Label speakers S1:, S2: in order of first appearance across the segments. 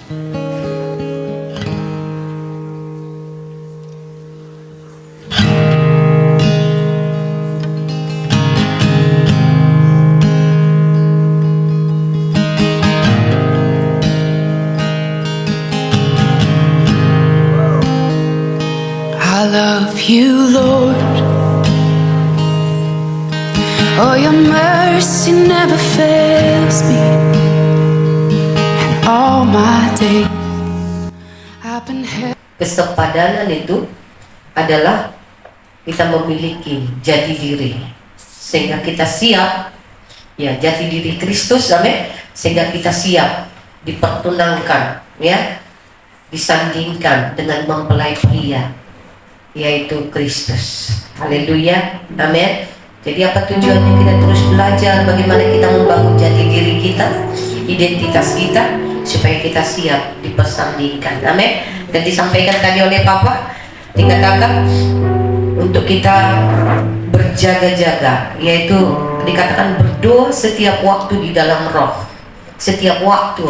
S1: I love you, Lord. Oh, your mercy never fails me. And all my days I've been held.
S2: Kesepadanan itu adalah kita memiliki jati diri sehingga kita siap, ya, jati diri Kristus, amin, sehingga kita siap dipertunangkan, ya, disandingkan dengan mempelai pria, yaitu Kristus. Haleluya, amin. Jadi apa tujuannya? Kita terus belajar bagaimana kita membangun jati diri kita, identitas kita, supaya kita siap dipersandingkan, amin. Dan disampaikan tadi oleh Papa, dikatakan untuk kita berjaga-jaga, yaitu dikatakan berdoa setiap waktu di dalam roh. Setiap waktu,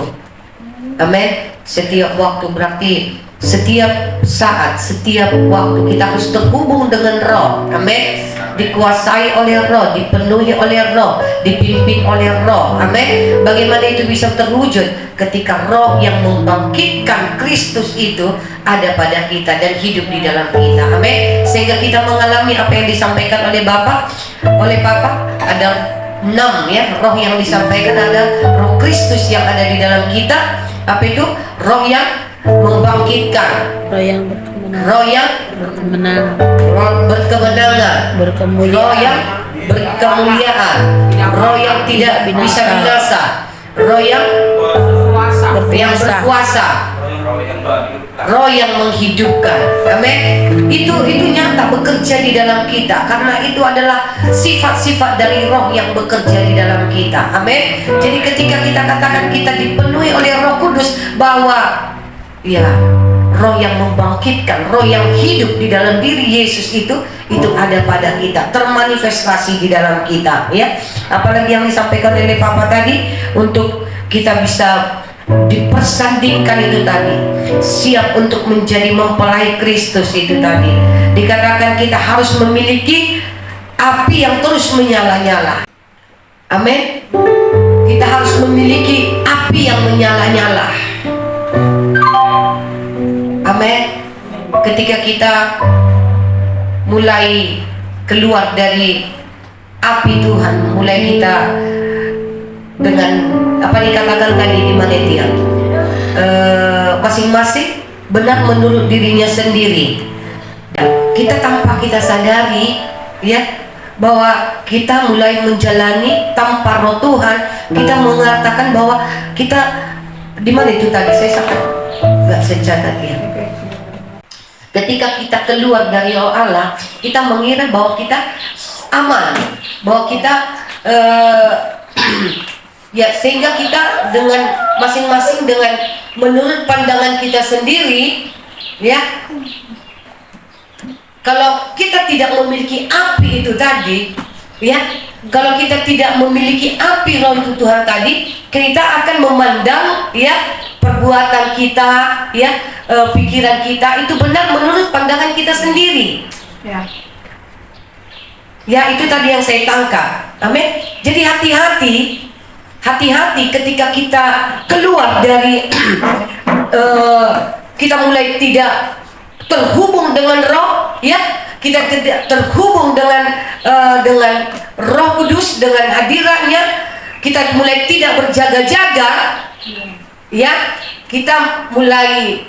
S2: amin. Setiap waktu berarti setiap saat, setiap waktu kita harus terhubung dengan roh, amin. Dikuasai oleh roh, dipenuhi oleh roh, dipimpin oleh roh, amin. Bagaimana itu bisa terwujud? Ketika roh yang membangkitkan Kristus itu ada pada kita dan hidup di dalam kita, amin. Sehingga kita mengalami apa yang disampaikan oleh Papa, ada 6, ya, roh yang disampaikan. Ada roh Kristus yang ada di dalam kita. Apa itu? Roh yang membangkitkan,
S3: roh yang berkemenangan,
S2: roh yang berkemenangan, roh yang berkemuliaan, roh yang tidak bisa binasa, roh yang berkuasa, roh yang menghidupkan, amin. Itu nyata bekerja di dalam kita, karena itu adalah sifat-sifat dari roh yang bekerja di dalam kita, amin. Jadi ketika kita katakan kita dipenuhi oleh Roh Kudus, bahwa ya, roh yang membangkitkan, roh yang hidup di dalam diri Yesus itu ada pada kita, termanifestasi di dalam kita, ya. Apalagi yang disampaikan oleh Papa tadi, untuk kita bisa dipersandingkan itu tadi, siap untuk menjadi mempelai Kristus itu tadi. Dikatakan kita harus memiliki api yang terus menyala-nyala, amin. Kita harus memiliki api yang menyala-nyala, amin. Ketika kita mulai keluar dari api Tuhan, mulai kita dengan apa dikatakan tadi di mana dia, masing-masing benar menurut dirinya sendiri. Dan kita tanpa kita sadari, ya, bahwa kita mulai menjalani tanpa roh Tuhan. Kita mengatakan bahwa kita di mana itu tadi, saya sampai nggak secatat ya. Ketika kita keluar dari roh Allah, kita mengira bahwa kita aman, bahwa kita ya, sehingga kita dengan masing-masing dengan menurut pandangan kita sendiri, ya. Kalau kita tidak memiliki api itu tadi, ya, kalau kita tidak memiliki api roh itu Tuhan tadi, kita akan memandang, ya, perbuatan kita, ya, pikiran kita itu benar menurut pandangan kita sendiri, ya. Ya, itu tadi yang saya tangkap, amin. Jadi hati-hati ketika kita keluar dari kita mulai tidak terhubung dengan roh, ya, kita tidak terhubung dengan Roh Kudus, dengan hadiratnya, kita mulai tidak berjaga-jaga, ya, kita mulai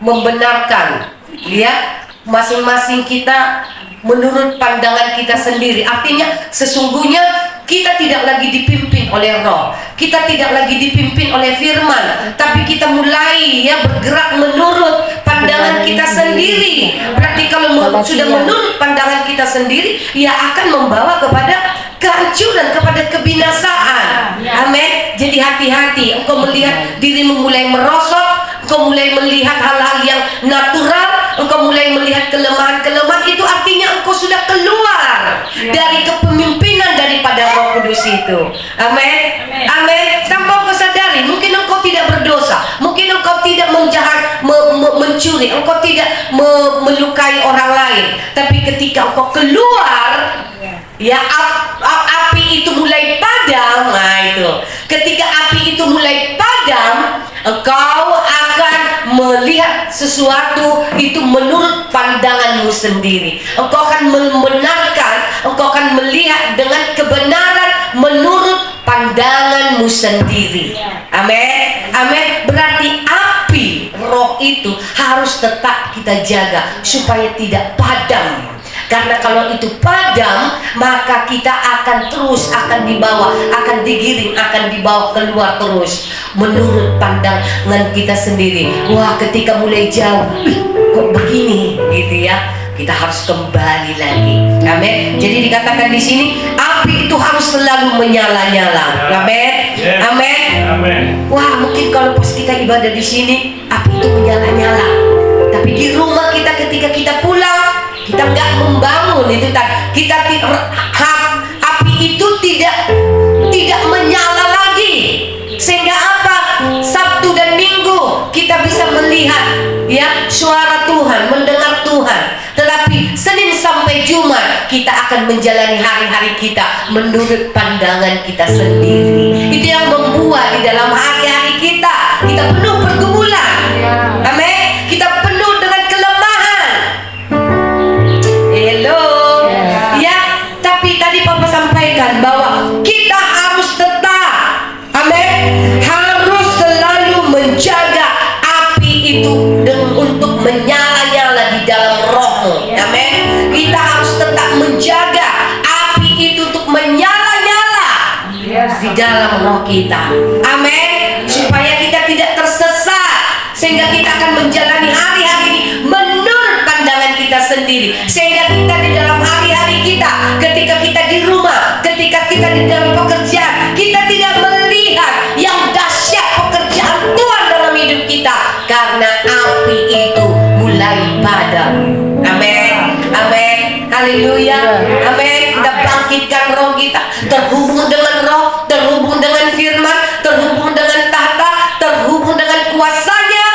S2: membenarkan, ya, masing-masing kita menurut pandangan kita sendiri. Artinya sesungguhnya kita tidak lagi dipimpin oleh roh, kita tidak lagi dipimpin oleh firman, tapi kita mulai, ya, bergerak menurut pandangan kita sendiri. Berarti kalau sudah menurut pandangan kita sendiri, ya akan membawa kepada kehancuran, kepada kebinasaan, amin. Jadi hati-hati, engkau melihat dirimu mulai merosot, engkau mulai melihat hal-hal yang natural, engkau mulai melihat kelemahan-kelemahan, itu artinya engkau sudah keluar dari kepemimpinan daripada Roh Kudus itu, amin, amin. Tanpa engkau sadari, mungkin engkau tidak berdosa, mungkin engkau tidak menelusuri, engkau tidak melukai orang lain, tapi ketika engkau keluar, ya api itu mulai padam. Nah itu, ketika api itu mulai padam, engkau akan melihat sesuatu itu menurut pandanganmu sendiri. Engkau akan membenarkan, engkau akan melihat dengan kebenaran menurut pandanganmu sendiri. Amin. Amin. Berarti api roh itu harus tetap kita jaga supaya tidak padam. Karena kalau itu padam, maka kita akan terus dibawa, akan digiring, akan dibawa keluar terus menurut pandangan kita sendiri. Wah, ketika mulai jauh, kok begini gitu ya. Kita harus kembali lagi. Amin. Jadi dikatakan di sini api itu harus selalu menyala-nyala. Amin. Amin. Wah, mungkin kalau pas kita ibadah di sini api itu menyala-nyala. Tapi di rumah kita ketika kita pulang, kita nggak membangun itu tadi. Api itu tidak menyala lagi. Sehingga apa? Sabtu dan Minggu kita bisa melihat ya suara Tuhan, mendengar Tuhan. Tetapi Senin sampai Jumat kita akan menjalani hari-hari kita menurut pandangan kita sendiri. Itu yang membuat di dalam hari-hari kita penuh pergumulan. Amin. Kita penuh dengan kelemahan. Hello. Ya, tapi tadi Papa sampaikan bahwa kita harus tetap, amin, harus selalu menjaga api itu untuk menyala-nyala di dalam rohmu. Amin. Kita harus tetap menjaga api itu untuk menyala-nyala di dalam roh kita. Amin. Supaya kita tidak tersesat, sehingga kita akan menjalani hari-hari ini menurut pandangan kita sendiri. Sehingga kita di dalam hari-hari kita, ketika kita di rumah, ketika kita di dalam pekerjaan, kita tidak melihat yang dahsyat pekerjaan Tuhan dalam hidup kita, karena api itu mulai padam. Amin. Amin. Haleluya. Amin. Kita bangkitkan roh kita, terhubung dengan roh, terhubung dengan firman, terhubung dengan tahta, terhubung dengan kuasanya.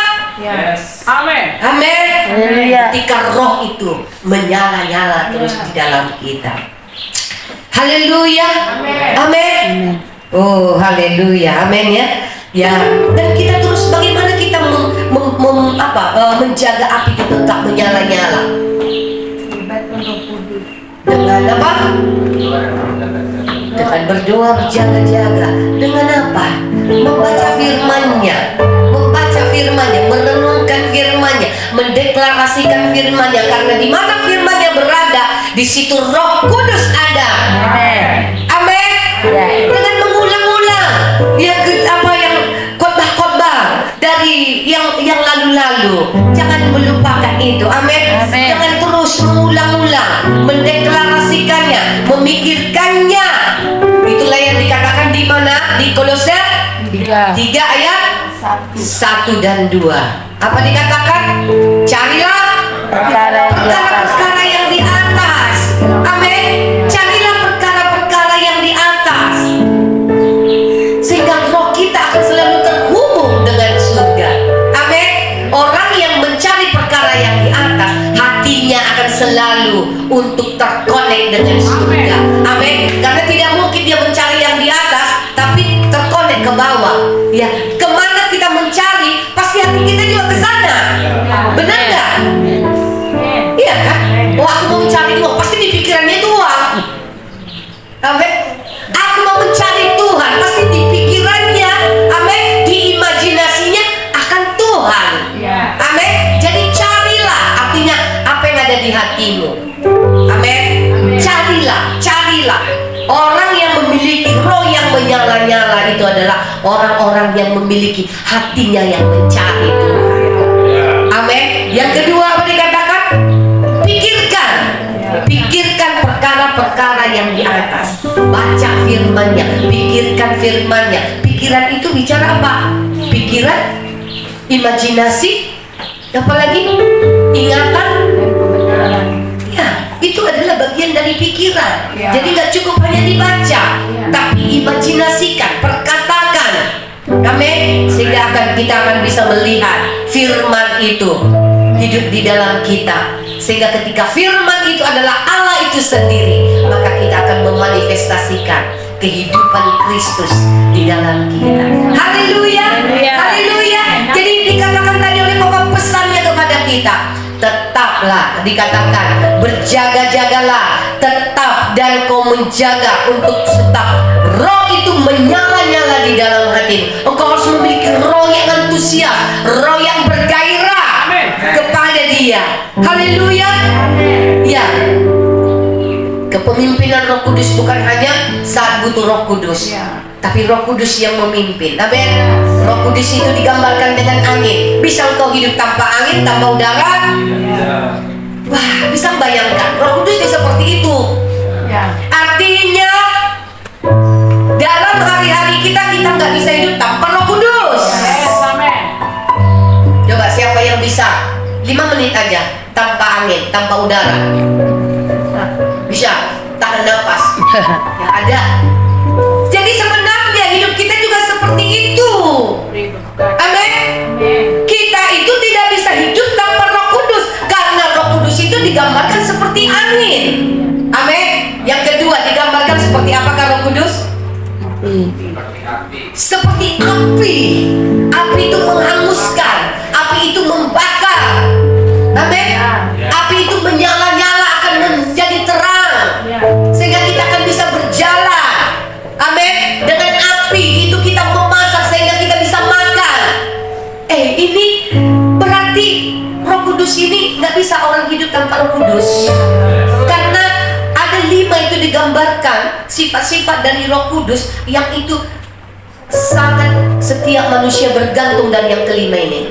S2: Amin. Amin. Ketika roh itu menyala-nyala terus di dalam kita. Haleluya. Amin. Oh, haleluya. Amin ya. Ya, dan kita terus bagaimana kita menjaga api itu tetap menyala-nyala. Dengan apa? Dengan berdoa, berjaga-jaga. Dengan apa? Membaca firman-Nya, merenungkan firman-Nya, mendeklarasikan firman-Nya. Karena di mana firman-Nya berada, di situ Roh Kudus ada. Amin. Dengan mengulang-ulang yang khotbah dari yang lalu-lalu, jangan melupakan itu. Amin. Jangan terus mengulang-ulang, mendeklarasikannya, memikirkannya. Itulah yang dikatakan di mana? Di Kolose 3 ayat 1 dan 2. Apa dikatakan? Carilah perkara-perkara yang di atas. Amin. Carilah perkara-perkara yang di atas, sehingga roh kita akan selalu terhubung dengan surga. Amin. Orang yang mencari perkara yang di atas, hatinya akan selalu untuk terkonek dengan surga. Amin. Karena tidak mungkin dia mencari yang di atas tapi terkonek ke bawah. Ya, kemana kita mencari, pasti hati kita juga ke sana. Benar nggak? Iya kan? Oh, aku mau mencari uang, pasti di pikirannya itu uang. Amin. Aku mau mencari Tuhan, pasti di pikirannya, amin, di imajinasinya akan Tuhan. Amin. Jadi carilah, artinya apa yang ada di hatimu. Amin. Carilah. Orang yang memiliki roh yang menyala-nyala itu adalah orang-orang yang memiliki hatinya yang mencari Tuhan. Amin. Yang kedua apa dikatakan? Pikirkan perkara-perkara yang di atas. Baca firman-Nya, pikirkan firman-Nya. Pikiran itu bicara apa? Pikiran, imajinasi, apalagi ingatan. Ya, itu adalah bagian dari pikiran. Jadi nggak cukup hanya dibaca, tapi imajinasikan, perkatakan. Amin. Sehingga kita akan bisa melihat firman itu. hidup di dalam kita. Sehingga ketika firman itu adalah Allah itu sendiri, maka kita akan memanifestasikan kehidupan Kristus di dalam kita. Haleluya, haleluya. Jadi dikatakan tadi oleh Bapak, pesannya kepada kita, tetaplah, dikatakan berjaga-jagalah, tetap dan kau menjaga untuk tetap. Roh itu menyala-nyala di dalam hati. Engkau harus memiliki roh yang antusias, roh yang bergairah kepada Dia. Haleluya. Ya, kepemimpinan Roh Kudus bukan hanya saat butuh Roh Kudus, tapi Roh Kudus yang memimpin. Amin. Roh Kudus itu digambarkan dengan angin. Bisa engkau hidup tanpa angin, tanpa udara? Wah, bisa bayangkan Roh Kudus itu seperti itu. Artinya dalam hari-hari kita nggak bisa hidup tanpa Roh Kudus. Coba siapa yang bisa 5 menit aja tanpa angin, tanpa udara? Bisa tahan nafas? Yang ada. Jadi sebenarnya hidup kita juga seperti itu. Amin. Kita itu tidak bisa hidup tanpa Roh Kudus, karena Roh Kudus itu digambarkan seperti angin. Amin. Yang kedua, digambarkan seperti apakah Roh Kudus? Seperti api. Api itu menghanguskan, api itu membakar. Amin. Api itu menyala-nyala akan menjadi terang, sehingga kita akan bisa berjalan. Amin. Dengan api itu kita memasak sehingga kita bisa makan. Ini berarti Roh Kudus ini nggak bisa orang hidup tanpa Roh Kudus, karena ada 5 itu digambarkan sifat-sifat dari Roh Kudus yang itu sangat setiap manusia bergantung dari yang kelima ini.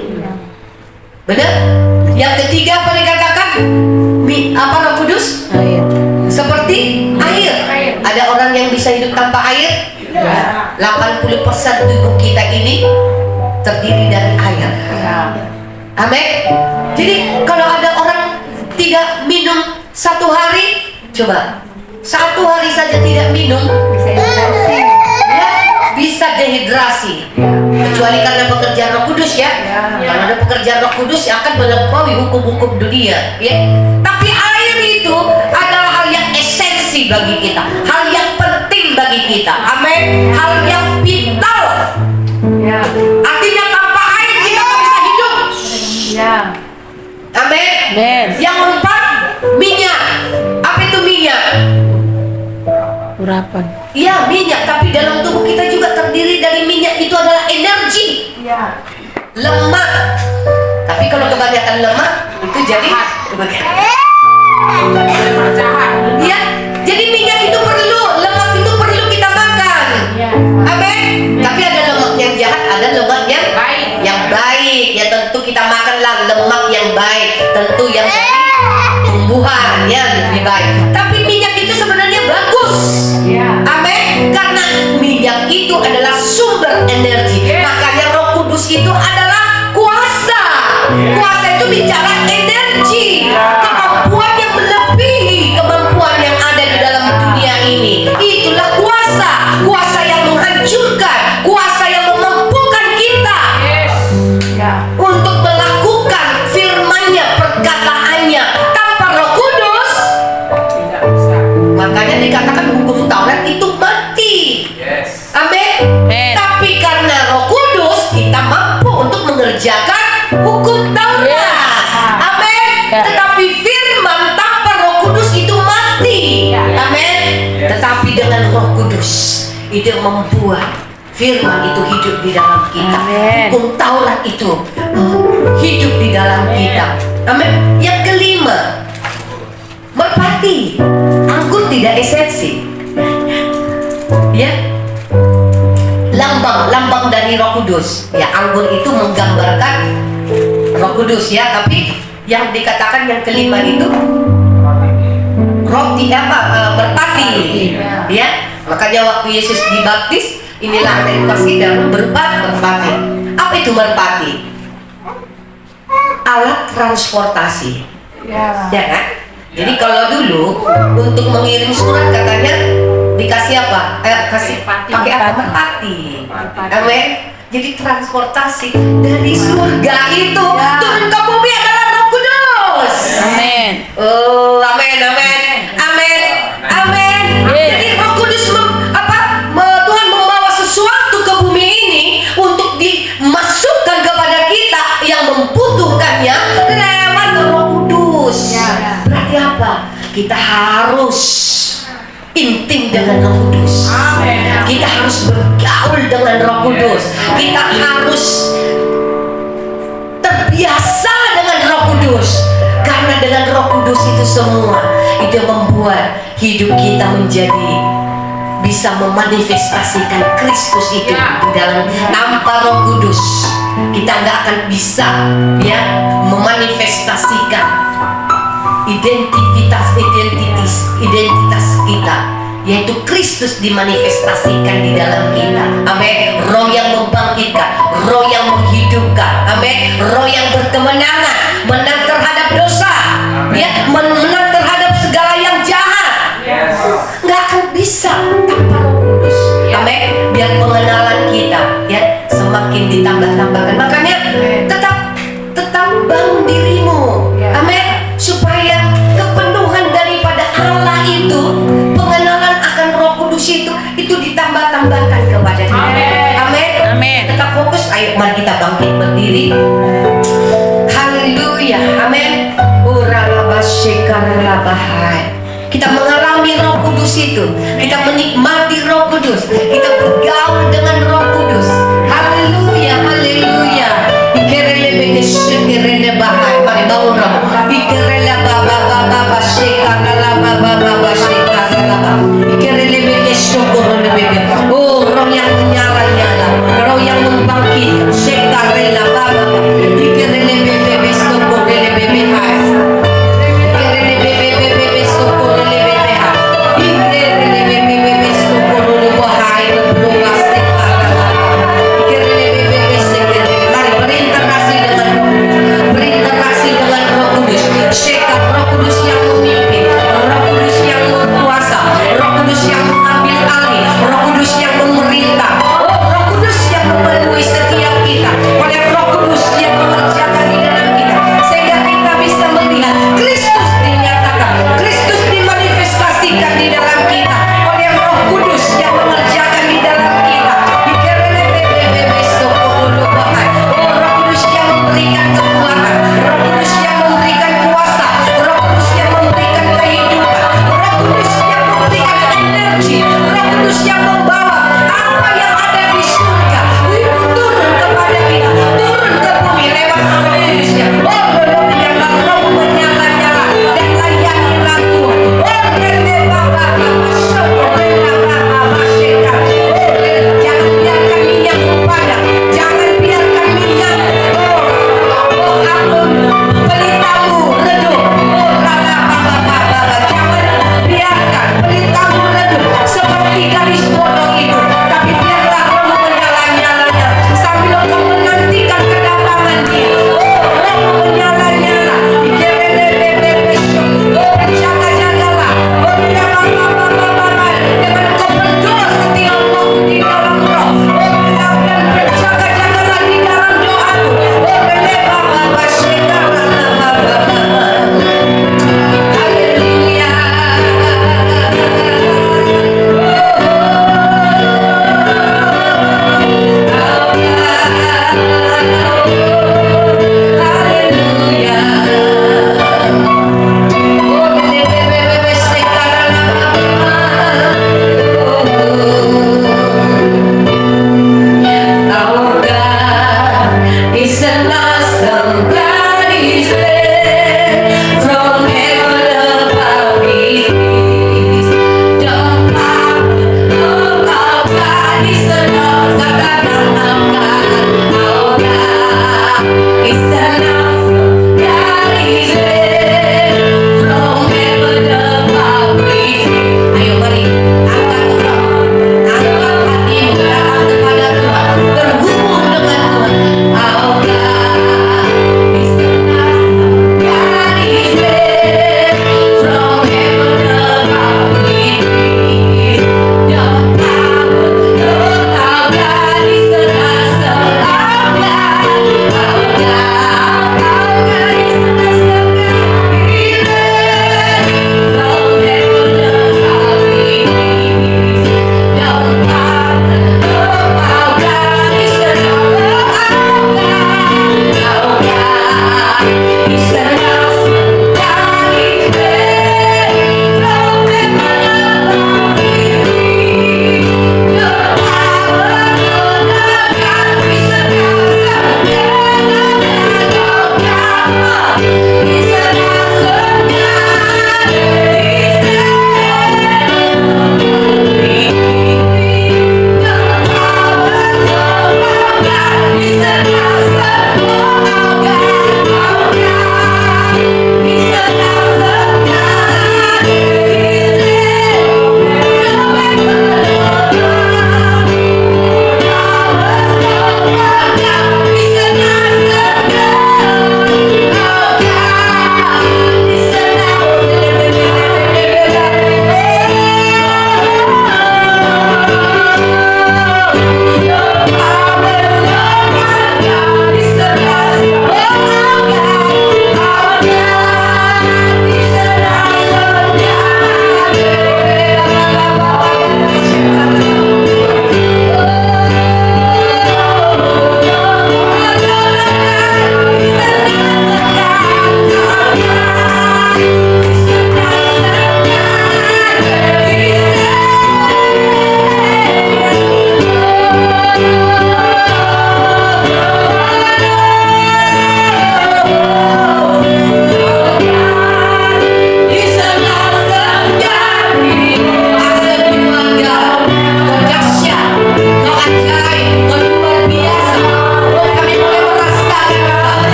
S2: Benar? Yang ketiga apa dikatakan? Apa Roh Kudus?
S3: Air.
S2: Seperti air. Ada orang yang bisa hidup tanpa air? 80% tubuh kita ini terdiri dari air. Amin. Jadi kalau ada orang tidak minum 1 hari, coba 1 hari saja tidak minum, bisa dehidrasi. Kecuali karena pekerjaan Roh Kudus ya. Kalau ada pekerjaan Roh Kudus yang akan melampaui hukum-hukum dunia ya. Tapi air itu adalah hal yang esensi bagi kita, hal yang penting bagi kita. Amin. Hal yang vital. Artinya tanpa air kita tidak bisa hidup. Amin. Yang keempat, minyak. Apa itu minyak?
S3: Urapan.
S2: Iya, minyak, tapi dalam tubuh kita juga terdiri dari minyak. Itu adalah energi. Lemak. Tapi kalau kebanyakan lemak itu jadi ya, jadi minyak itu perlu, lemak itu perlu kita makan. Amin. Tapi ada lemak yang jahat, ada lemak yang baik. Yang baik, ya tentu kita makanlah lemak yang baik, tentu yang dari tumbuhan yang lebih baik. Tapi minyak itu sebenarnya bagus. Amin. Karena minyak itu adalah sumber energi. Makanya Roh Kudus itu adalah kuasa. Kuasa itu bicara energi, kemampuan yang melebihi kemampuan yang ada di dalam dunia ini. Itulah kuasa. Kuasa yang menghancurkan, kuasa yang memampukan kita untuk melakukan firman-Nya, perkataannya. Tanpa Roh Kudus, makanya dikatakan hukum Taurat itu mati. Amin. Tapi karena Roh Kudus, kita mampu untuk mengerjakan hukum Taurat. Amin. Tetapi firman tanpa Roh Kudus itu mati. Amin. Tetapi dengan Roh Kudus itu membuat firman itu hidup di dalam kita. Hukum Taurat itu hidup di dalam kita. Amin. Yang kelima, merpati. Anggur tidak esensi. Ya. Lambang dari Roh Kudus. Ya, anggur itu menggambarkan Roh Kudus ya, tapi yang dikatakan yang kelima itu roti merpati. Ya. Makanya waktu Yesus dibaptis, inilah yang dikasih dalam berupa merpati. Apa itu merpati? Alat transportasi. Ya kan? Jadi kalau dulu untuk mengirim surat katanya dikasih apa? Kasih pakai apa? Merpati. Amin. Jadi transportasi dari surga itu turun ke bumi adalah Roh Kudus. dengan Roh Kudus. Kita harus bergaul dengan Roh Kudus. Kita harus terbiasa dengan Roh Kudus. Karena dengan Roh Kudus itu semua itu membuat hidup kita menjadi bisa memanifestasikan Kristus itu di dalam. Tanpa Roh Kudus kita nggak akan bisa ya memanifestasikan identitas kita, yaitu Kristus dimanifestasikan di dalam kita. Amin. Roh yang membangkitkan, roh yang menghidupkan. Amin. Roh yang berkemenangan, menang terhadap dosa, ya, menang terhadap segala yang jahat. Nggak akan bisa tanpa Roh Kudus. Amin. Biar pengenalan kita ya semakin ditambah-tambahkan. Makanya tetap bangun dirimu. Amin. Supaya kepenuhan daripada Allah itu, pengenalan akan Roh Kudus itu ditambah-tambahkan kepada kita. Amin.
S3: Amin.
S2: Tetap fokus. Ayo mari kita bangkit berdiri. Haleluya. Amin. Kita mengalami Roh Kudus itu. Kita menikmati Roh Kudus. Kita bergaul dengan Roh Kudus. Haleluya. Haleluya. Mari bangun Roh. Oh, roh yang menyala-nyala, roh yang membangkit.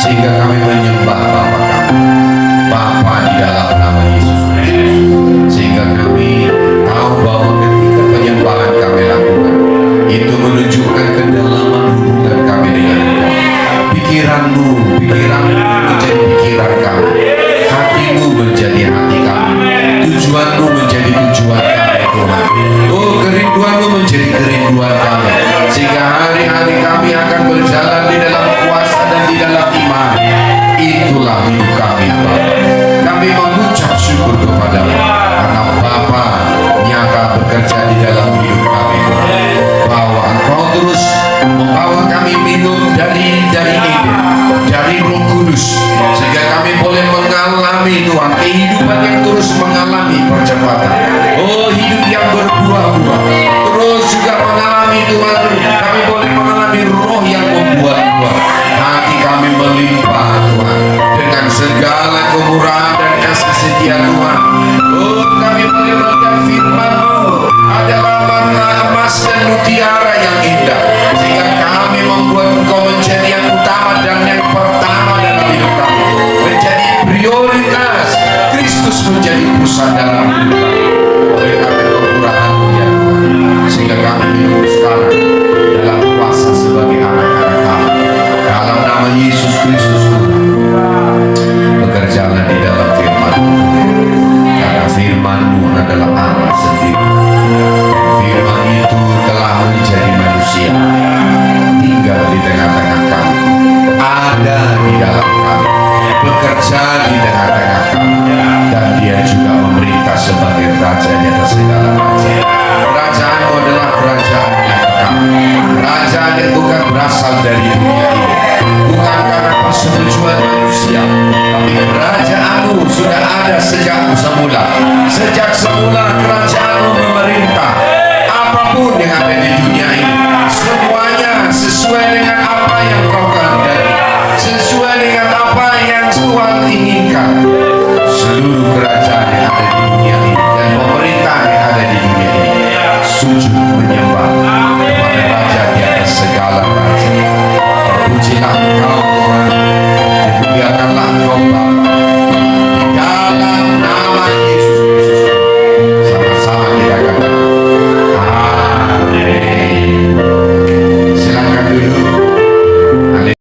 S3: sehingga kami menyembah Bapa kami, Bapa di dalam nama Yesus Kristus, sehingga kami tahu bahwa ketika penyembahan kami lakukan itu menunjukkan kedalaman hubungan kami dengan Engkau. Pikiranmu menjadi pikiran kami, hatimu menjadi hati kami, tujuanmu menjadi tujuan kami Tuhan. Oh, kerinduanmu menjadi kerinduan kami, sehingga hari-hari kami akan berjalan di dalam kuasa dan di dalam iman. Itulah hidup kami Bapa. Kami mengucap syukur kepadamu karena Bapa nyata bekerja di dalam hidup kami Tuhan, bahwa Engkau terus membawa kami minum dari Eden, dari Roh Kudus, sehingga kami boleh mengalami Tuhan kehidupan yang terus mengalami percepatan. Oh, hidup yang berbuah-buah, terus juga mengalami Tuhan, kami boleh mengalami roh yang membuat buah. Hati kami melimpah Tuhan dengan segala kemurahan dan kasih setia Tuhan. Oh, kami boleh melihat firman-Mu adalah mana emas dan mutiara yang indah, sehingga kami membuat Engkau menjadi yang utama dan yang pertama dalam hidup kami, menjadi prioritas. Kristus menjadi pusat dalam hidup kami. Oleh karena kemurahan-Mu ya Tuhan, sehingga kami hidup sekarang dalam kuasa sebagai anak-anak kami. Dalam nama Yesus Kristus Tuhan, bekerjalah di dalam firman-Mu, karena firman-Mu adalah Allah sendiri. Firman itu telah menjadi manusia, tinggal di tengah-tengah kami, ada di dalam kami, bekerja di tengah-tengah kami, dan Dia juga memerintah sebagai Raja di atas segala raja. Kerajaan-Mu adalah kerajaan yang kekal, kerajaan yang bukan berasal dari dunia ini, bukan karena persetujuan manusia, tapi kerajaan-Mu sudah ada sejak semula. Sejak semula kerajaan-Mu memerintah apapun yang ada di dunia ini.